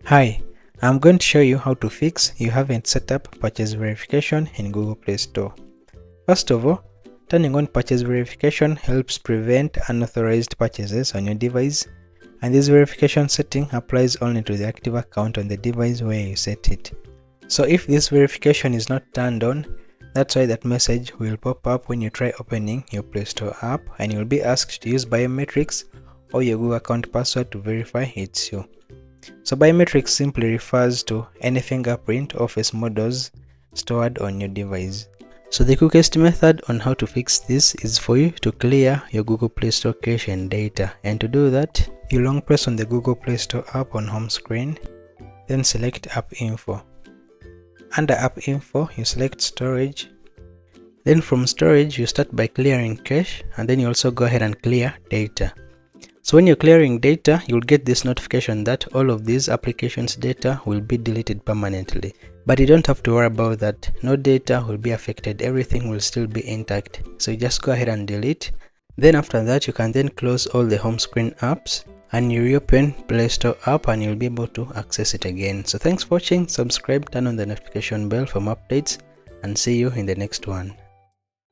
Hi, I'm going to show you how to fix you haven't set up purchase verification in Google Play Store. First of all, turning on purchase verification helps prevent unauthorized purchases on your device, and this verification setting applies only to the active account on the device where you set it. So if this verification is not turned on, that's why that message will pop up when you try opening your Play Store app, and you'll be asked to use biometrics or your Google account password to verify it's you. So biometrics simply refers to any fingerprint or face models stored on your device. So the quickest method on how to fix this is for you to clear your Google Play Store cache and data, and to do that, you long press on the Google Play Store app on home screen, then select App Info. Under App Info, you select Storage. Then from Storage, you start by clearing cache, and then you also go ahead and clear data. So when you're clearing data, you'll get this notification that all of these applications' data will be deleted permanently. But you don't have to worry about that. No data will be affected. Everything will still be intact. So you just go ahead and delete. Then after that, you can then close all the home screen apps and you reopen Play Store app and you'll be able to access it again. So thanks for watching. Subscribe, turn on the notification bell for more updates, and see you in the next one.